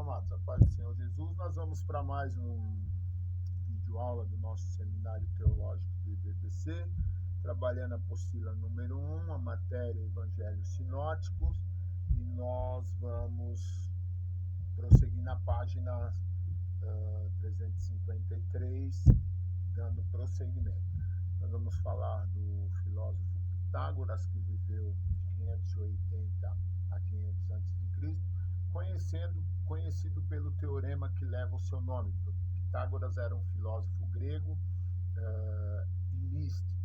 amados, a paz do Senhor Jesus. Nós vamos para mais um vídeo aula do nosso seminário teológico do IBPC, trabalhando a apostila número 1, a matéria Evangelhos Sinóticos, e nós vamos prosseguir na página 353, dando prosseguimento. Nós vamos falar do filósofo Pitágoras, que viveu de 580 a 500 a.C., conhecido pelo teorema que leva o seu nome. Pitágoras era um filósofo grego e místico.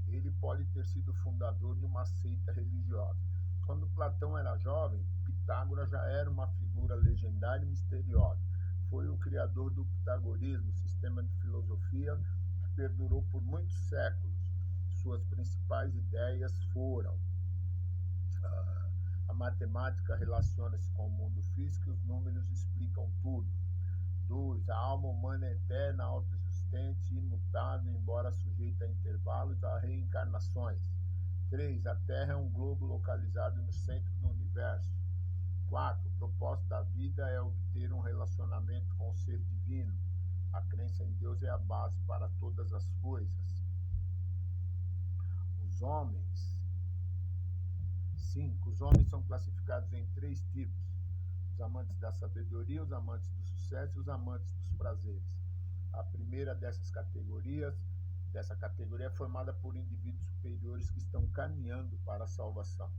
Ele pode ter sido fundador de uma seita religiosa. Quando Platão era jovem, Pitágoras já era uma figura legendária e misteriosa. Foi o criador do pitagorismo, sistema de filosofia que perdurou por muitos séculos. Suas principais ideias foram: a matemática relaciona-se com o mundo físico e os números explicam tudo. 2. A alma humana é eterna, autoexistente e imutável, embora sujeita a intervalos a reencarnações. 3. A Terra é um globo localizado no centro do universo. 4. O propósito da vida é obter um relacionamento com o ser divino. A crença em Deus é a base para todas as coisas. Os homens 5. Os homens são classificados em 3 tipos: os amantes da sabedoria, os amantes do sucesso e os amantes dos prazeres. A primeira dessa categoria é formada por indivíduos superiores que estão caminhando para a salvação.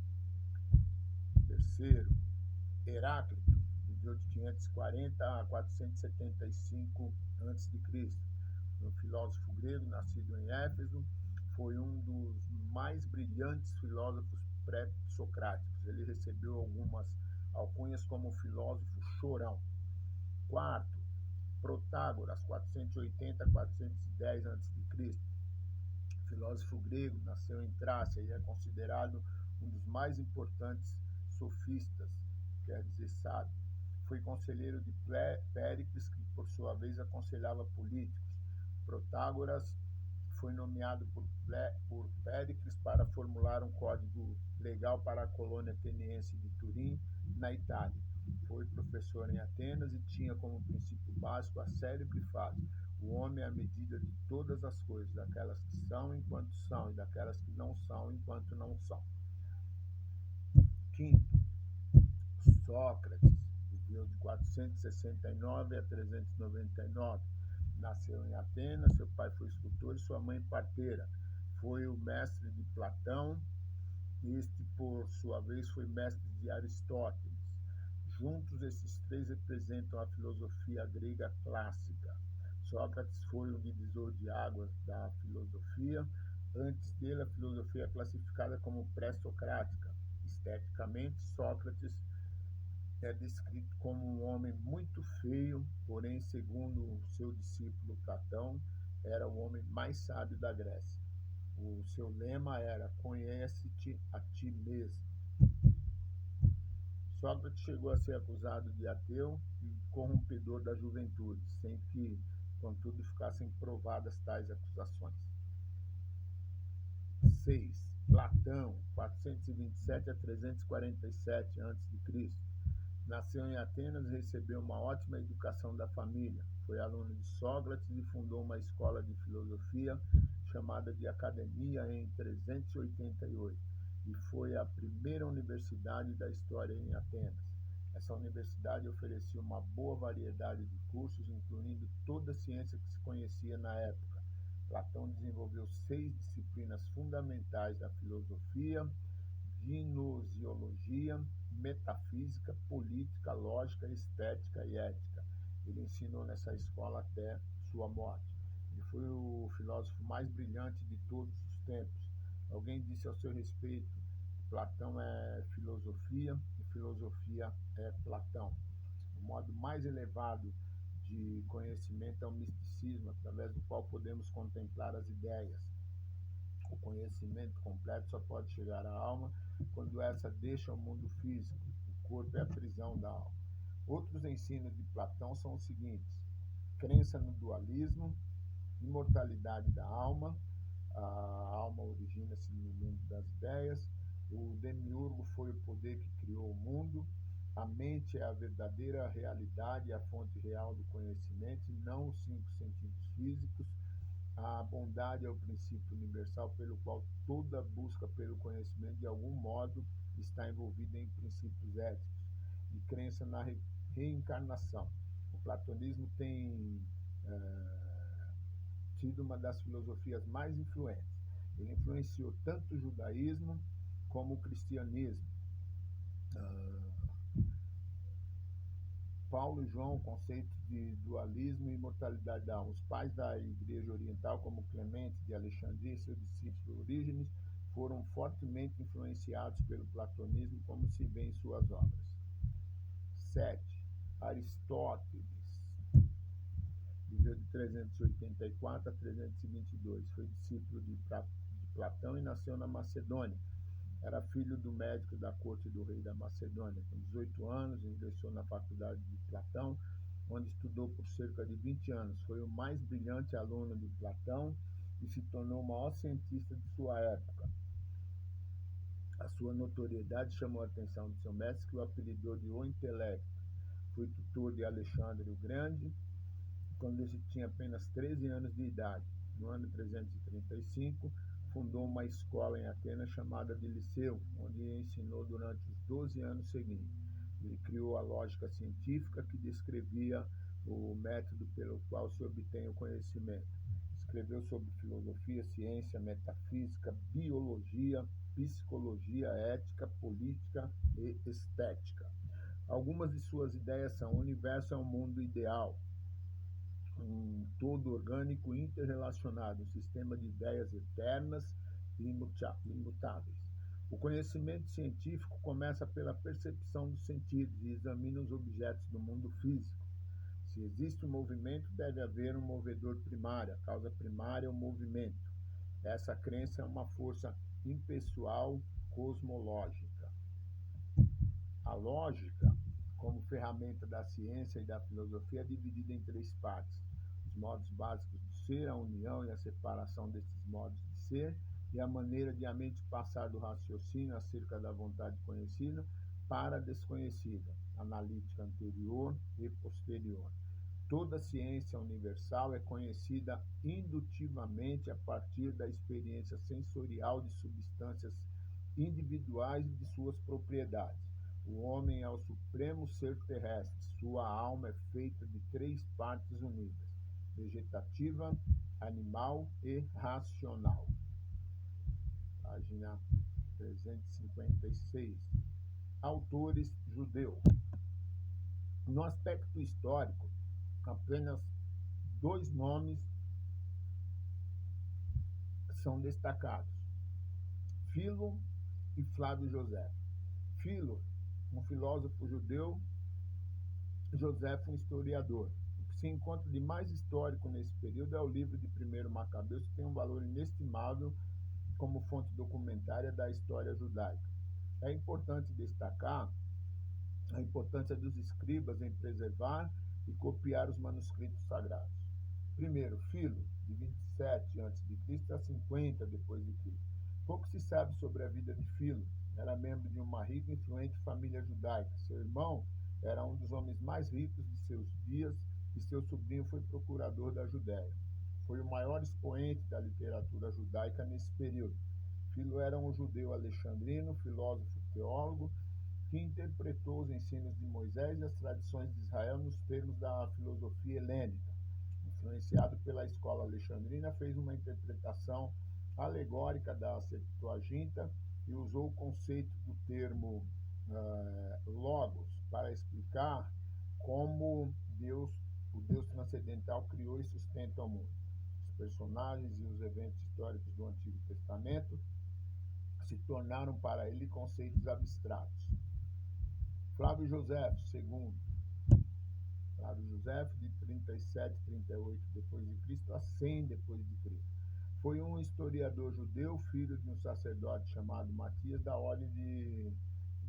Terceiro, Heráclito viveu de 540 a 475 a.C. Um filósofo grego nascido em Éfeso, foi um dos mais brilhantes filósofos pré-socráticos. Ele recebeu algumas alcunhas como filósofo chorão. Quarto, Protágoras, 480 a 410 a.C., filósofo grego, nasceu em Trácia e é considerado um dos mais importantes sofistas, quer dizer, sábio. Foi conselheiro de Péricles, que por sua vez aconselhava políticos. Protágoras foi nomeado por Péricles para formular um código legal para a colônia ateniense de Turim, na Itália. Foi professor em Atenas e tinha como princípio básico a célebre frase: o homem é a medida de todas as coisas, daquelas que são enquanto são e daquelas que não são enquanto não são. Quinto, Sócrates viveu de 469 a 399. Nasceu em Atenas, seu pai foi escultor e sua mãe parteira. Foi o mestre de Platão, este, por sua vez, foi mestre de Aristóteles. Juntos, esses 3 representam a filosofia grega clássica. Sócrates foi o divisor de águas da filosofia. Antes dele, a filosofia é classificada como pré-socrática. Esteticamente, Sócrates é descrito como um homem muito feio, porém, segundo seu discípulo Platão, era o homem mais sábio da Grécia. O seu lema era: conhece-te a ti mesmo. Sócrates chegou a ser acusado de ateu e corrompedor da juventude, sem que, contudo, ficassem provadas tais acusações. 6. Platão, 427 a 347 a.C., nasceu em Atenas e recebeu uma ótima educação da família. Foi aluno de Sócrates e fundou uma escola de filosofia chamada de Academia em 388, e foi a primeira universidade da história em Atenas. Essa universidade oferecia uma boa variedade de cursos, incluindo toda a ciência que se conhecia na época. Platão desenvolveu 6 disciplinas fundamentais da filosofia: gnoseologia, metafísica, política, lógica, estética e ética. Ele ensinou nessa escola até sua morte. Ele foi o filósofo mais brilhante de todos os tempos. Alguém disse ao seu respeito que Platão é filosofia e filosofia é Platão. O modo mais elevado de conhecimento é o misticismo, através do qual podemos contemplar as ideias. O conhecimento completo só pode chegar à alma quando essa deixa o mundo físico. O corpo é a prisão da alma. Outros ensinos de Platão são os seguintes: crença no dualismo, imortalidade da alma, a alma origina-se no mundo das ideias, o demiurgo foi o poder que criou o mundo, A mente é a verdadeira realidade, a fonte real do conhecimento, e não os 5 sentidos físicos. A bondade é o princípio universal pelo qual toda busca pelo conhecimento, de algum modo, está envolvida em princípios éticos e crença na reencarnação. O platonismo tem sido uma das filosofias mais influentes. Ele influenciou tanto o judaísmo como o cristianismo. Paulo e João, conceito de dualismo e imortalidade da alma. Os pais da Igreja Oriental, como Clemente de Alexandria e seu discípulo Orígenes, foram fortemente influenciados pelo platonismo, como se vê em suas obras. 7. Aristóteles viveu de 384 a 322. Foi discípulo de Platão e nasceu na Macedônia. Era filho do médico da corte do rei da Macedônia. Com 18 anos, ingressou na faculdade de Platão, onde estudou por cerca de 20 anos. Foi o mais brilhante aluno de Platão e se tornou o maior cientista de sua época. A sua notoriedade chamou a atenção de seu mestre, que o apelidou de O Intelecto. Foi tutor de Alexandre o Grande, quando ele tinha apenas 13 anos de idade. No ano 335, fundou uma escola em Atenas chamada de Liceu, onde ensinou durante os 12 anos seguintes. Ele criou a lógica científica, que descrevia o método pelo qual se obtém o conhecimento. Escreveu sobre filosofia, ciência, metafísica, biologia, psicologia, ética, política e estética. Algumas de suas ideias são: o universo é um mundo ideal, um todo orgânico interrelacionado, um sistema de ideias eternas e imutáveis. O conhecimento científico começa pela percepção dos sentidos e examina os objetos do mundo físico. Se existe um movimento, deve haver um movedor primário. A causa primária é o movimento. Essa crença é uma força impessoal cosmológica. A lógica, como ferramenta da ciência e da filosofia, é dividida em 3 partes: os modos básicos do ser, a união e a separação desses modos de ser, e a maneira de a mente passar do raciocínio acerca da vontade conhecida para a desconhecida, analítica anterior e posterior. Toda ciência universal é conhecida indutivamente a partir da experiência sensorial de substâncias individuais e de suas propriedades. O homem é o supremo ser terrestre. Sua alma é feita de 3 partes unidas: vegetativa, animal e racional. Página 356. Autores judeus. No aspecto histórico, apenas 2 nomes são destacados: Filo e Flávio José. Filo, um filósofo judeu; José, um historiador. O que se encontra de mais histórico nesse período é o livro de 1 Macabeus, que tem um valor inestimável como fonte documentária da história judaica. É importante destacar a importância dos escribas em preservar e copiar os manuscritos sagrados. Primeiro, Filo, de 27 a.C. a 50 d.C. Pouco se sabe sobre a vida de Filo. Era membro de uma rica e influente família judaica. Seu irmão era um dos homens mais ricos de seus dias e seu sobrinho foi procurador da Judéia. Foi o maior expoente da literatura judaica nesse período. Filo era um judeu alexandrino, filósofo, teólogo, que interpretou os ensinos de Moisés e as tradições de Israel nos termos da filosofia helênica. Influenciado pela escola alexandrina, fez uma interpretação alegórica da Septuaginta e usou o conceito do termo logos para explicar como o Deus transcendental, criou e sustenta o mundo. Os personagens e os eventos históricos do Antigo Testamento se tornaram para ele conceitos abstratos. Flávio Josefo, segundo. Flávio Josefo, de 37 a 38 d.C. a 100 d.C. Foi um historiador judeu, filho de um sacerdote chamado Matias, da ordem de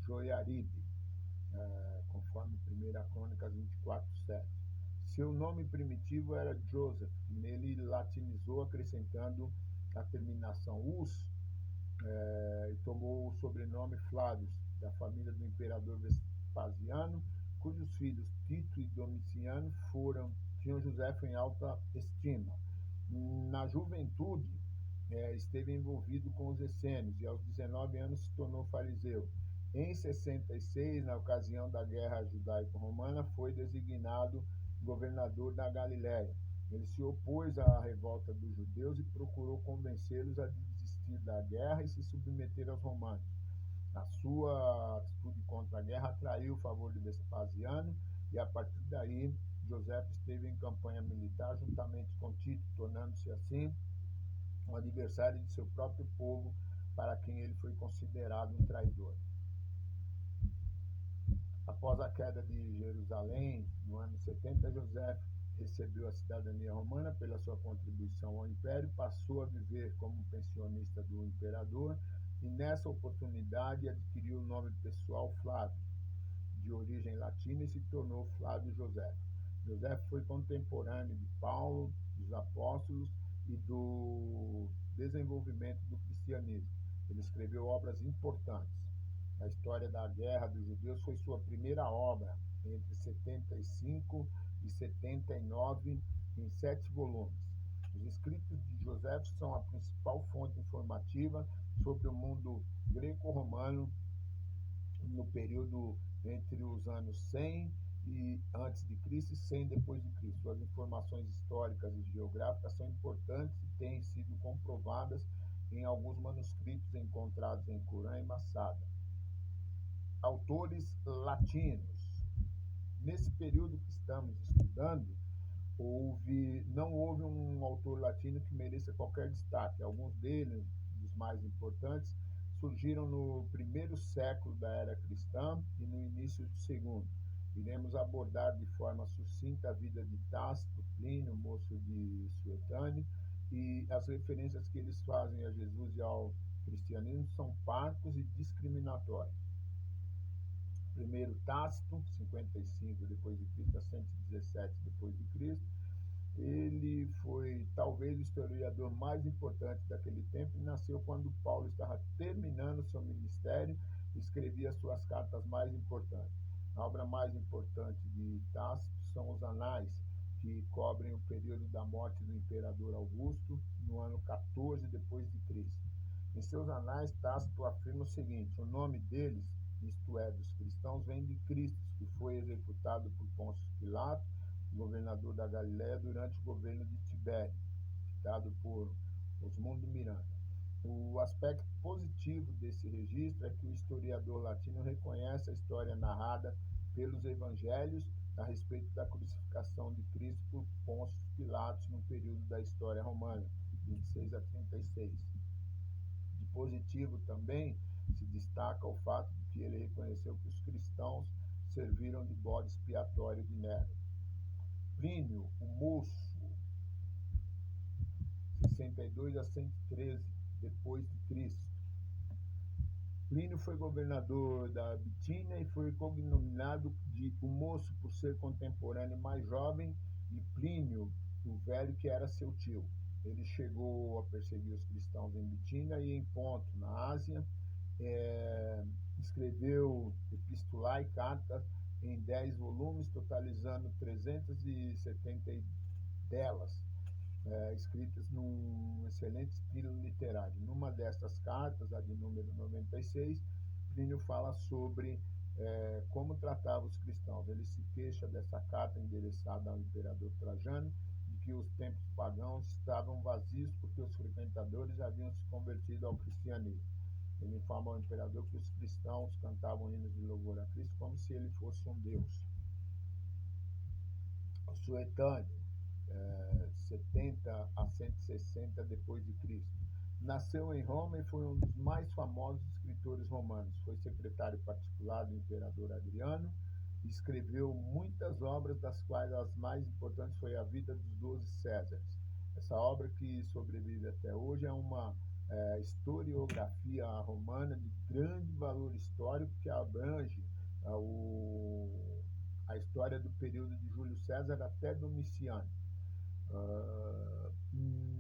Joiaribe, conforme 1 Crônicas 24:7. Seu nome primitivo era Joseph, que nele latinizou, acrescentando a terminação us, e tomou o sobrenome Flávio, da família do imperador Vespasiano, cujos filhos Tito e Domiciano tinham Joséfo em alta estima. Na juventude, esteve envolvido com os essênios e aos 19 anos se tornou fariseu. Em 66, na ocasião da Guerra Judaico-Romana, foi designado governador da Galiléia. Ele se opôs à revolta dos judeus e procurou convencê-los a desistir da guerra e se submeter aos romanos. A sua atitude contra a guerra atraiu o favor de Vespasiano e, a partir daí, José esteve em campanha militar juntamente com Tito, tornando-se assim um adversário de seu próprio povo, para quem ele foi considerado um traidor. Após a queda de Jerusalém, no ano 70, José recebeu a cidadania romana pela sua contribuição ao império, passou a viver como pensionista do imperador e, nessa oportunidade, adquiriu o nome pessoal Flávio, de origem latina, e se tornou Flávio José. José foi contemporâneo de Paulo, dos apóstolos e do desenvolvimento do cristianismo. Ele escreveu obras importantes. A História da Guerra dos Judeus foi sua primeira obra, entre 75 e 79, em 7 volumes. Os escritos de José são a principal fonte informativa sobre o mundo greco-romano no período entre os anos 100 e antes de Cristo e 100 depois de Cristo. Suas informações históricas e geográficas são importantes e têm sido comprovadas em alguns manuscritos encontrados em Corã e Massada. Autores latinos. Nesse período que estamos estudando, não houve um autor latino que mereça qualquer destaque. Alguns deles, dos mais importantes, surgiram no primeiro século da era cristã e no início do segundo. Iremos abordar de forma sucinta a vida de Tácito, Plínio, moço de Suetônio, e as referências que eles fazem a Jesus e ao cristianismo são parcos e discriminatórios. Primeiro Tácito, 55 depois de Cristo a 117 depois de Cristo. Ele foi talvez o historiador mais importante daquele tempo e nasceu quando Paulo estava terminando seu ministério e escrevia suas cartas mais importantes. A obra mais importante de Tácito são os Anais, que cobrem o período da morte do imperador Augusto, no ano 14 depois de Cristo. Em seus Anais, Tácito afirma o seguinte: o nome deles, isto é, dos cristãos, vem de Cristo, que foi executado por Pôncio Pilato, governador da Galiléia, durante o governo de Tibério, citado por Osmundo Miranda. O aspecto positivo desse registro é que o historiador latino reconhece a história narrada pelos evangelhos a respeito da crucificação de Cristo por Pôncio Pilatos no período da história romana, 26 a 36. De positivo também se destaca o fato de que ele reconheceu que os cristãos serviram de bode expiatório de Nero. Plínio, o moço, 62 a 113 depois de Cristo. Plínio foi governador da Bitínia e foi cognominado de o moço por ser contemporâneo mais jovem de Plínio, o velho, que era seu tio. Ele chegou a perseguir os cristãos em Bitínia e em Ponto, na Ásia. Escreveu epistolar e cartas em 10 volumes, totalizando 370 delas, escritas num excelente estilo literário. Numa destas cartas, a de número 96, Plínio fala sobre como tratava os cristãos. Ele se queixa dessa carta endereçada ao imperador Trajano, de que os templos pagãos estavam vazios porque os frequentadores haviam se convertido ao cristianismo. Ele informa ao imperador que os cristãos cantavam hinos de louvor a Cristo como se ele fosse um deus. O Suetônio, 70 a 160 depois de Cristo. Nasceu em Roma e foi um dos mais famosos escritores romanos. Foi secretário particular do imperador Adriano e escreveu muitas obras, das quais as mais importantes foi a vida dos 12 Césares. Essa obra, que sobrevive até hoje, é uma historiografia romana de grande valor histórico, que abrange a história do período de Júlio César até Domiciano.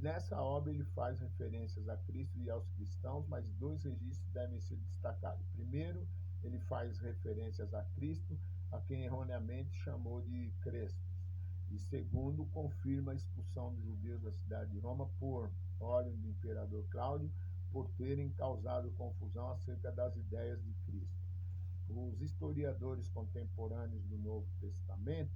Nessa obra ele faz referências a Cristo e aos cristãos, mas 2 registros devem ser destacados. Primeiro ele faz referências a Cristo, a quem erroneamente chamou de Crestos. E segundo, confirma a expulsão dos judeus da cidade de Roma por ordem do imperador Cláudio, por terem causado confusão acerca das ideias de Cristo. Os historiadores contemporâneos do Novo Testamento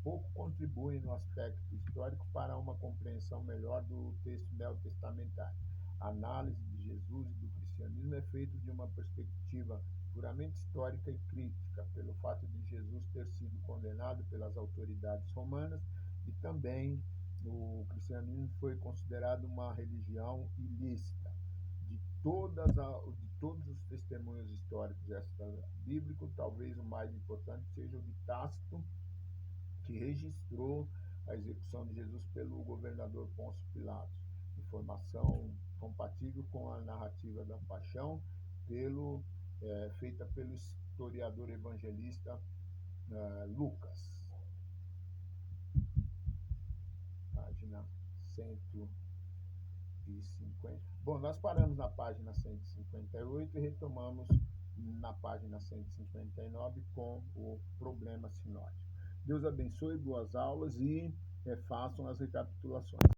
pouco contribuem no aspecto histórico para uma compreensão melhor do texto neotestamentário. A análise de Jesus e do cristianismo é feita de uma perspectiva puramente histórica e crítica, pelo fato de Jesus ter sido condenado pelas autoridades romanas e também o cristianismo foi considerado uma religião ilícita. De todos os testemunhos históricos extra-bíblicos, talvez o mais importante seja o de Tácito, que registrou a execução de Jesus pelo governador Pôncio Pilatos. Informação compatível com a narrativa da paixão, feita pelo historiador evangelista Lucas. Página 150. Bom, nós paramos na página 158 e retomamos na página 159 com o problema sinótico. Deus abençoe, boas aulas e façam as recapitulações.